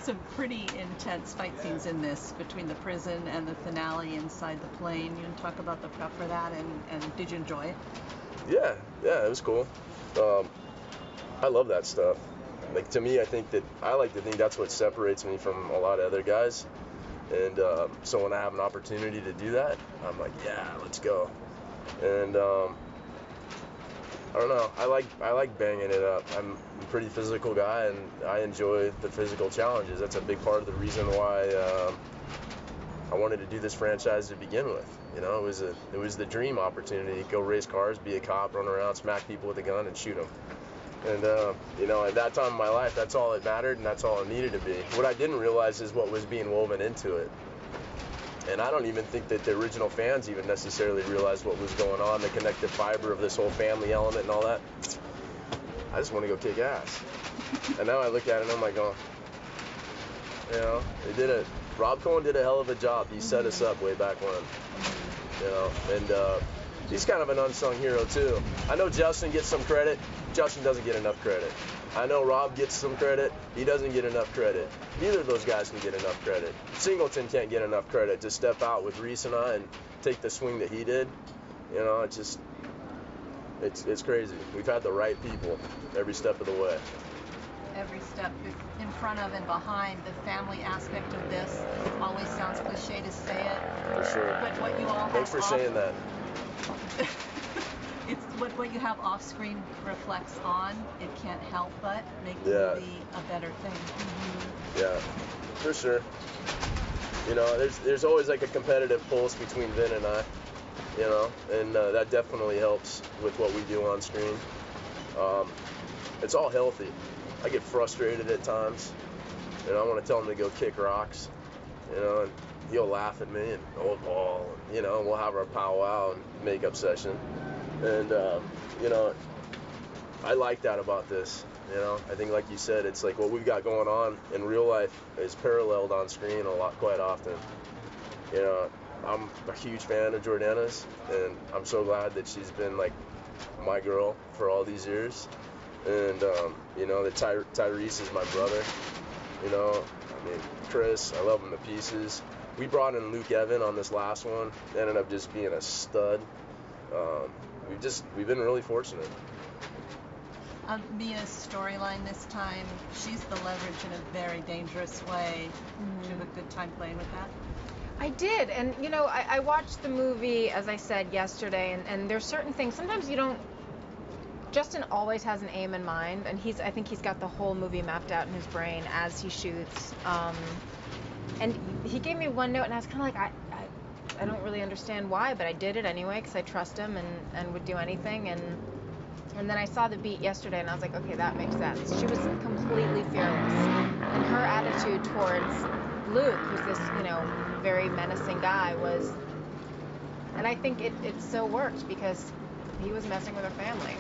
some pretty intense fight scenes in this between the prison and the finale inside the plane. You can talk about the prep for that, and did you enjoy it? Yeah, it was cool. I love that stuff. Like, to me, I like to think that's what separates me from a lot of other guys. And so when I have an opportunity to do that, I'm like, yeah, let's go. And I don't know, I like banging it up. I'm a pretty physical guy, and I enjoy the physical challenges. That's a big part of the reason why I wanted to do this franchise to begin with. You know, it was the dream opportunity. Go race cars, be a cop, run around, smack people with a gun, and shoot them. And you know, at that time in my life, that's all it mattered, and that's all it needed to be. What I didn't realize is what was being woven into it. And I don't even think that the original fans even necessarily realized what was going on, the connective fiber of this whole family element and all that. I just want to go kick ass. And now I look at it and I'm like, oh, you know, Rob Cohen did a hell of a job. He set us up way back when, you know, and he's kind of an unsung hero too. I know Justin gets some credit. Justin doesn't get enough credit. I know Rob gets some credit. He doesn't get enough credit. Neither of those guys can get enough credit. Singleton can't get enough credit to step out with Reese and I and take the swing that he did. You know, it's crazy. We've had the right people every step of the way. Every step in front of and behind. The family aspect of this always sounds cliche to say it. For sure. But what you all Thanks for saying that. It's what you have off screen reflects on. It can't help but make the movie a better thing. Yeah, for sure. You know, there's always like a competitive pulse between Vin and I, you know, and that definitely helps with what we do on screen. It's all healthy. I get frustrated at times, and I want to tell him to go kick rocks, you know, and he'll laugh at me and old ball, and, you know, we'll have our powwow and makeup session. And, you know, I like that about this, you know. I think, like you said, it's like what we've got going on in real life is paralleled on screen quite often. You know, I'm a huge fan of Jordana's, and I'm so glad that she's been, like, my girl for all these years. And, you know, that Tyrese is my brother, you know. I mean, Chris, I love him to pieces. We brought in Luke Evan on this last one, ended up just being a stud. We've been really fortunate. Mia's storyline this time, she's the leverage in a very dangerous way. Did you have a good time playing with that? I did, and you know, I watched the movie, as I said, yesterday, and there's certain things, sometimes you don't, Justin always has an aim in mind, and I think he's got the whole movie mapped out in his brain as he shoots, and he gave me one note, and I was kind of like, I don't really understand why, but I did it anyway because I trust him and would do anything. And then I saw the beat yesterday, and I was like, okay, that makes sense. She was completely fearless, and her attitude towards Luke, who's this, you know, very menacing guy, was, and I think it so worked because he was messing with her family.